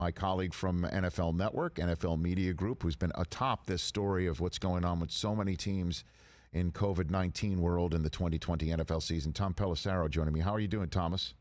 my colleague from NFL Network, NFL Media Group, who's been atop this story of what's going on with so many teams in COVID-19 world in the 2020 NFL season. Tom Pelissero joining me. How are you doing, Thomas?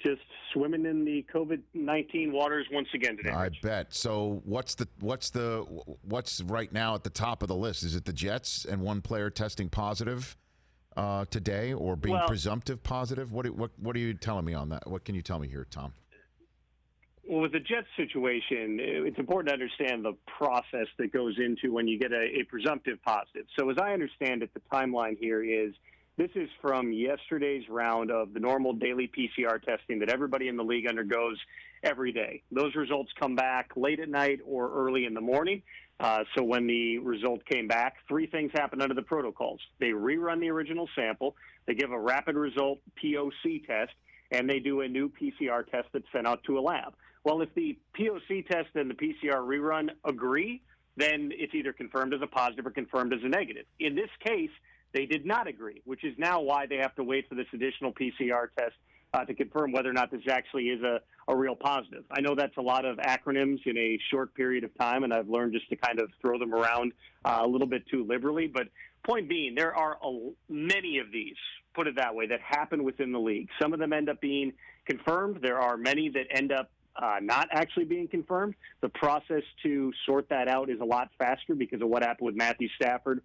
Just swimming in the COVID-19 waters once again today. I bet. So what's right now at the top of the list? Is it the Jets and one player testing positive today, or being presumptive positive? What are you telling me on that? What can you tell me here, Tom? Well, with the Jets situation, it's important to understand the process that goes into when you get a presumptive positive. So as I understand it, the timeline here is this is from yesterday's round of the normal daily PCR testing that everybody in the league undergoes every day. Those results come back late at night or early in the morning. So when the result came back, three things happen under the protocols. They rerun the original sample, they give a rapid result POC test, and they do a new PCR test that's sent out to a lab. Well, if the POC test and the PCR rerun agree, then it's either confirmed as a positive or confirmed as a negative. In this case, they did not agree, which is now why they have to wait for this additional PCR test to confirm whether or not this actually is a real positive. I know that's a lot of acronyms in a short period of time, and I've learned just to kind of throw them around a little bit too liberally. But point being, there are many of these, put it that way, that happen within the league. Some of them end up being confirmed. There are many that end up not actually being confirmed. The process to sort that out is a lot faster because of what happened with Matthew Stafford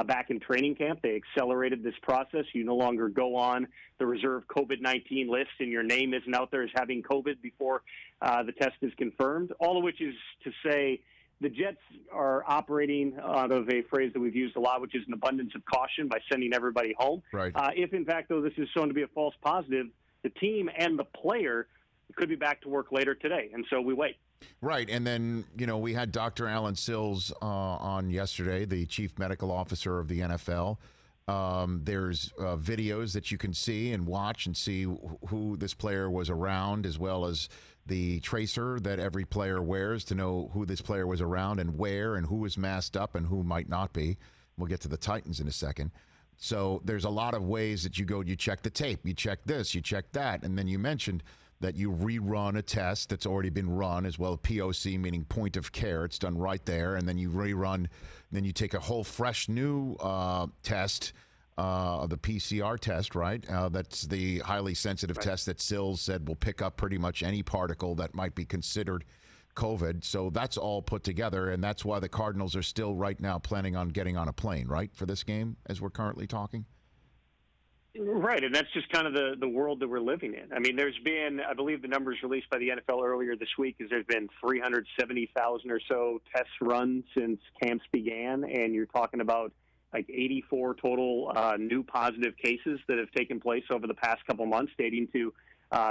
back in training camp. They accelerated this process. You no longer go on the reserve COVID-19 list and your name isn't out there as having COVID before the test is confirmed, all of which is to say the Jets are operating out of a phrase that we've used a lot, which is an abundance of caution by sending everybody home. Right. If, in fact, though, this is shown to be a false positive, the team and the player could be back to work later today, and so we wait. Right, and then, we had Dr. Alan Sills on yesterday, the chief medical officer of the NFL. There's videos that you can see and watch and see who this player was around, as well as the tracer that every player wears to know who this player was around and where and who is masked up and who might not be. We'll get to the Titans in a second. So there's a lot of ways that you go, you check the tape, you check this, you check that, and then you mentioned that you rerun a test that's already been run, as well as POC, meaning point of care. It's done right there. And then you rerun, then you take a whole fresh new test, the PCR test, right? That's the highly sensitive test that Sills said will pick up pretty much any particle that might be considered COVID. So that's all put together, and that's why the Cardinals are still right now planning on getting on a plane, right, for this game as we're currently talking? Right, and that's just kind of the world that we're living in. I mean, there's been, I believe the numbers released by the NFL earlier this week is there's been 370,000 or so test runs since camps began, and you're talking about like 84 total new positive cases that have taken place over the past couple months, dating to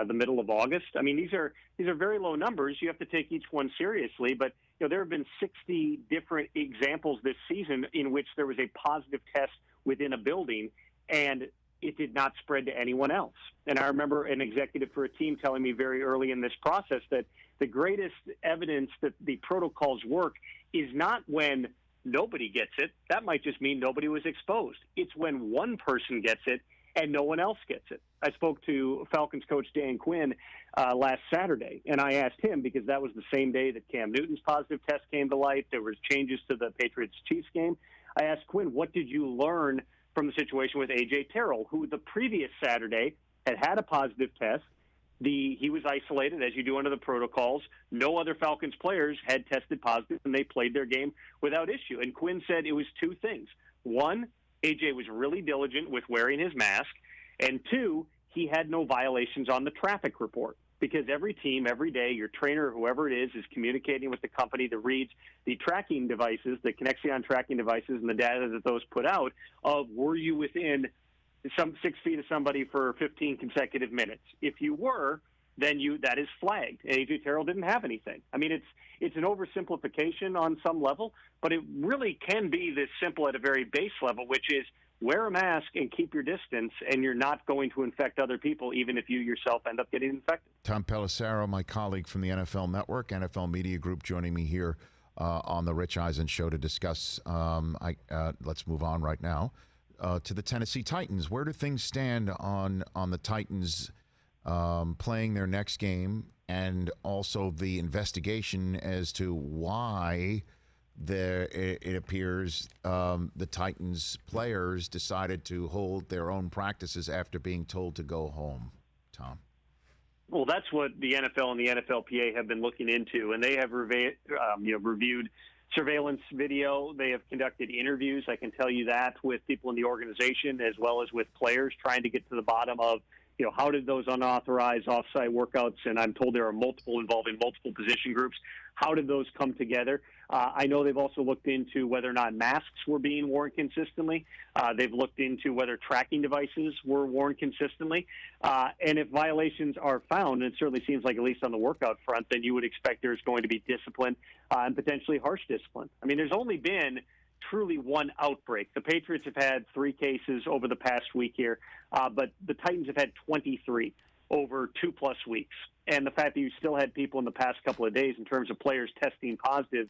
the middle of August. I mean, these are very low numbers. You have to take each one seriously, but there have been 60 different examples this season in which there was a positive test within a building, and it did not spread to anyone else. And I remember an executive for a team telling me very early in this process that the greatest evidence that the protocols work is not when nobody gets it. That might just mean nobody was exposed. It's when one person gets it and no one else gets it. I spoke to Falcons coach Dan Quinn last Saturday, and I asked him, because that was the same day that Cam Newton's positive test came to light, there was changes to the Patriots-Chiefs game. I asked Quinn, what did you learn from the situation with A.J. Terrell, who the previous Saturday had a positive test? He was isolated, as you do under the protocols. No other Falcons players had tested positive, and they played their game without issue. And Quinn said it was two things. One, A.J. was really diligent with wearing his mask. And two, he had no violations on the traffic report. Because every team, every day, your trainer, whoever it is communicating with the company that reads the tracking devices, the Connexion tracking devices, and the data that those put out of, were you within some 6 feet of somebody for 15 consecutive minutes? If you were, then that is flagged. A.J. Terrell didn't have anything. I mean, it's an oversimplification on some level, but it really can be this simple at a very base level, which is wear a mask and keep your distance, and you're not going to infect other people, even if you yourself end up getting infected. Tom Pelissero, my colleague from the NFL Network, NFL Media Group, joining me here on the Rich Eisen Show to discuss. Let's move on right now to the Tennessee Titans. Where do things stand on the Titans playing their next game, and also the investigation as to why it appears the Titans players decided to hold their own practices after being told to go home. Tom. Well, that's what the NFL and the NFLPA have been looking into, and they have reviewed surveillance video. They have conducted interviews, I can tell you that, with people in the organization as well as with players, trying to get to the bottom of, how did those unauthorized offsite workouts, and I'm told there are multiple involving multiple position groups, how did those come together? I know they've also looked into whether or not masks were being worn consistently. They've looked into whether tracking devices were worn consistently. And if violations are found, and it certainly seems like at least on the workout front, then you would expect there's going to be discipline and potentially harsh discipline. I mean, there's only been truly one outbreak. The Patriots have had 3 cases over the past week here, but the Titans have had 23 over 2+ weeks. And the fact that you still had people in the past couple of days in terms of players testing positive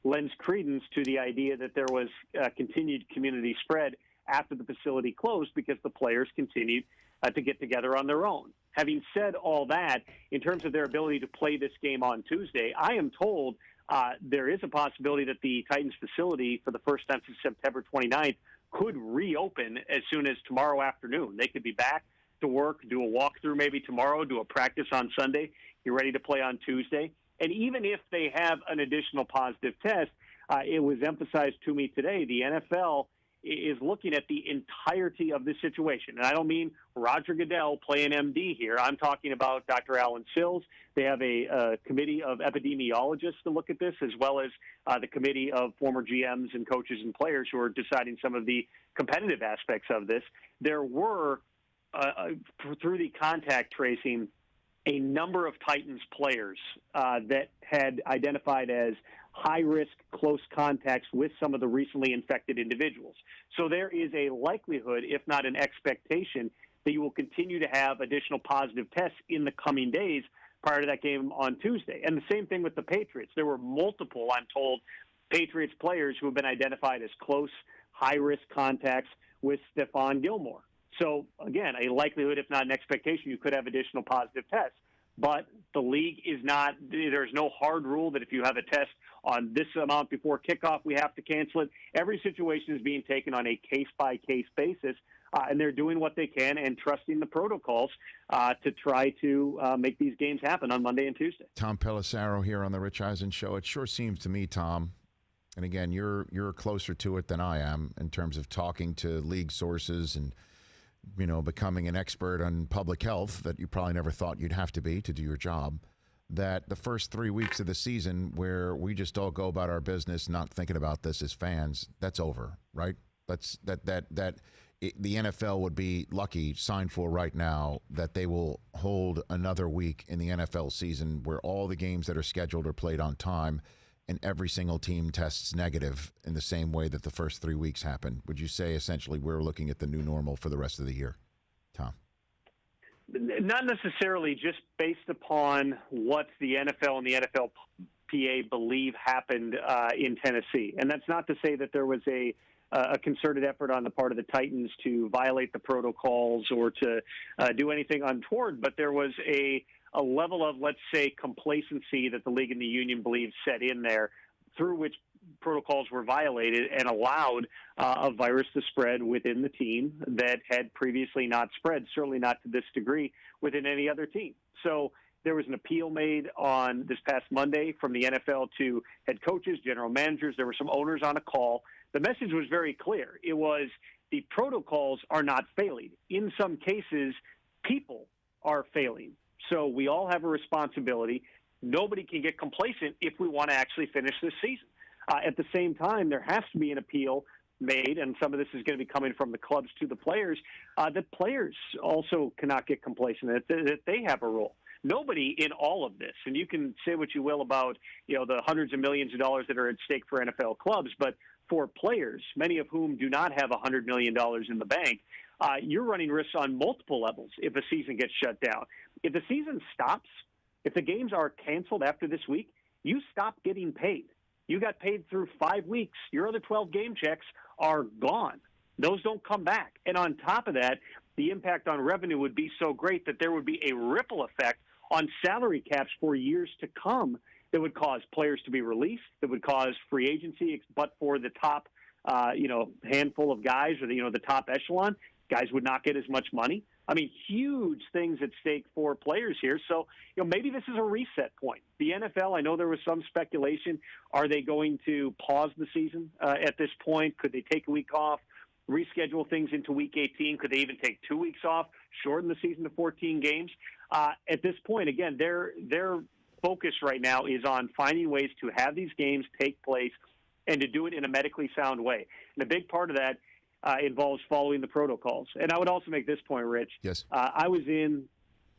lends credence to the idea that there was continued community spread after the facility closed because the players continued to get together on their own. Having said all that, in terms of their ability to play this game on Tuesday, I am told there is a possibility that the Titans facility, for the first time since September 29th, could reopen as soon as tomorrow afternoon. They could be back to work, do a walkthrough maybe tomorrow, do a practice on Sunday, get ready to play on Tuesday. And even if they have an additional positive test, it was emphasized to me today, the NFL is looking at the entirety of this situation. And I don't mean Roger Goodell playing MD here. I'm talking about Dr. Alan Sills. They have a committee of epidemiologists to look at this, as well as the committee of former GMs and coaches and players who are deciding some of the competitive aspects of this. There were, through the contact tracing, a number of Titans players that had identified as high-risk close contacts with some of the recently infected individuals. So there is a likelihood, if not an expectation, that you will continue to have additional positive tests in the coming days prior to that game on Tuesday. And the same thing with the Patriots. There were multiple, I'm told, Patriots players who have been identified as close, high-risk contacts with Stephon Gilmore. So, again, a likelihood, if not an expectation, you could have additional positive tests. But the league is not, there's no hard rule that if you have a test on this amount before kickoff, we have to cancel it. Every situation is being taken on a case-by-case basis, and they're doing what they can and trusting the protocols to try to make these games happen on Monday and Tuesday. Tom Pelissero here on the Rich Eisen Show. It sure seems to me, Tom, and again, you're closer to it than I am in terms of talking to league sources and becoming an expert on public health that you probably never thought you'd have to be to do your job, that the first 3 weeks of the season where we just all go about our business not thinking about this as fans, that's over, right? The NFL would be lucky, signed for right now, that they will hold another week in the NFL season where all the games that are scheduled are played on time and every single team tests negative in the same way that the first 3 weeks happened. Would you say essentially we're looking at the new normal for the rest of the year, Tom? Not necessarily, just based upon what the NFL and the NFLPA believe happened in Tennessee. And that's not to say that there was a concerted effort on the part of the Titans to violate the protocols or to do anything untoward, but there was a level of, let's say, complacency that the league and the union believe set in there, through which protocols were violated and allowed a virus to spread within the team that had previously not spread, certainly not to this degree, within any other team. So there was an appeal made on this past Monday from the NFL to head coaches, general managers. There were some owners on a call. The message was very clear. It was the protocols are not failing. In some cases, people are failing. So we all have a responsibility. Nobody can get complacent if we want to actually finish this season. At the same time, there has to be an appeal made, and some of this is going to be coming from the clubs to the players, that players also cannot get complacent, that they have a role. Nobody in all of this, and you can say what you will about the hundreds of millions of dollars that are at stake for NFL clubs, but for players, many of whom do not have $100 million in the bank, you're running risks on multiple levels if a season gets shut down. If the season stops, if the games are canceled after this week, you stop getting paid. You got paid through 5 weeks. Your other 12 game checks are gone. Those don't come back. And on top of that, the impact on revenue would be so great that there would be a ripple effect on salary caps for years to come that would cause players to be released, that would cause free agency, but for the top, handful of guys or the top echelon, guys would not get as much money. I mean, huge things at stake for players here. So, maybe this is a reset point. The NFL, I know there was some speculation. Are they going to pause the season at this point? Could they take a week off, reschedule things into Week 18? Could they even take 2 weeks off, shorten the season to 14 games? At this point, again, their focus right now is on finding ways to have these games take place and to do it in a medically sound way. And a big part of that involves following the protocols. And I would also make this point, Rich. Yes. I was in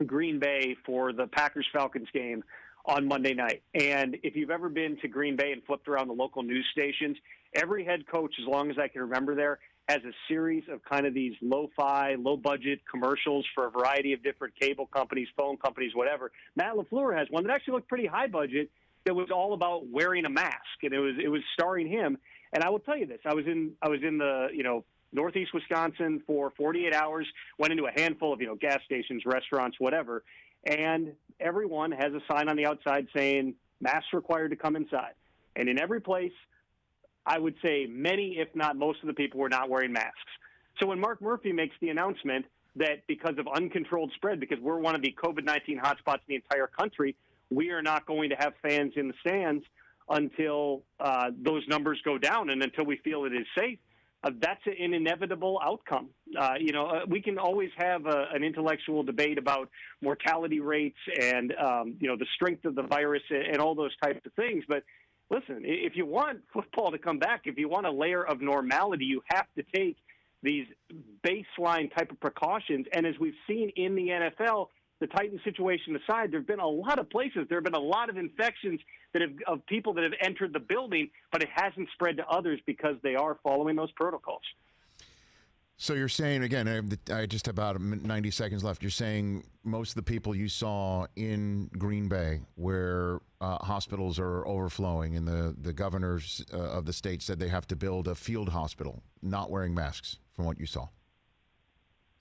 Green Bay for the Packers-Falcons game on Monday night. And if you've ever been to Green Bay and flipped around the local news stations, every head coach, as long as I can remember there, has a series of kind of these lo-fi, low-budget commercials for a variety of different cable companies, phone companies, whatever. Matt LaFleur has one that actually looked pretty high budget that was all about wearing a mask, and it was starring him. And I will tell you this: I was in the Northeast Wisconsin for 48 hours, went into a handful of gas stations, restaurants, whatever, and everyone has a sign on the outside saying masks required to come inside. And in every place, I would say many, if not most of the people were not wearing masks. So when Mark Murphy makes the announcement that because of uncontrolled spread, because we're one of the COVID-19 hotspots in the entire country, we are not going to have fans in the stands until those numbers go down and until we feel it is safe, that's an inevitable outcome. We can always have an intellectual debate about mortality rates and, the strength of the virus and all those types of things, but listen, if you want football to come back, if you want a layer of normality, you have to take these baseline type of precautions. And as we've seen in the NFL, the Titans situation aside, there have been a lot of places, there have been a lot of infections of people that have entered the building, but it hasn't spread to others because they are following those protocols. So you're saying, again, I just have about 90 seconds left. You're saying most of the people you saw in Green Bay where hospitals are overflowing and the governors of the state said they have to build a field hospital, not wearing masks from what you saw. Is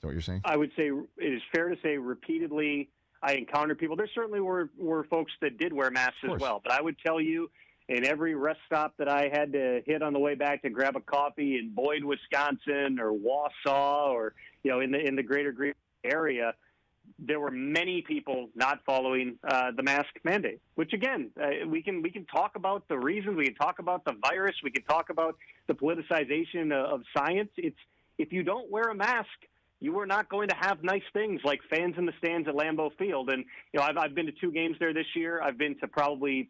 that what you're saying? I would say it is fair to say repeatedly I encountered people. There certainly were folks that did wear masks as well. But I would tell you, in every rest stop that I had to hit on the way back to grab a coffee in Boyd, Wisconsin, or Wausau, or in the greater Green Bay area, there were many people not following the mask mandate. Which again, we can talk about the reasons, we can talk about the virus, we can talk about the politicization of science. It's if you don't wear a mask, you are not going to have nice things like fans in the stands at Lambeau Field. And I've been to 2 games there this year. I've been to probably,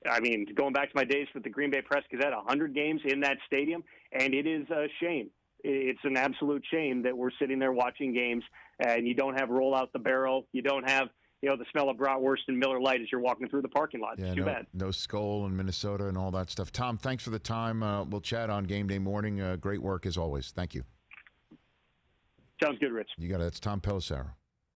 going back to my days with the Green Bay Press-Gazette, 100 games in that stadium, and it is a shame. It's an absolute shame that we're sitting there watching games and you don't have roll out the barrel. You don't have, the smell of bratwurst and Miller Lite as you're walking through the parking lot. It's too bad. No Skull in Minnesota and all that stuff. Tom, thanks for the time. We'll chat on game day morning. Great work as always. Thank you. Sounds good, Rich. You got it. It's Tom Pelissero.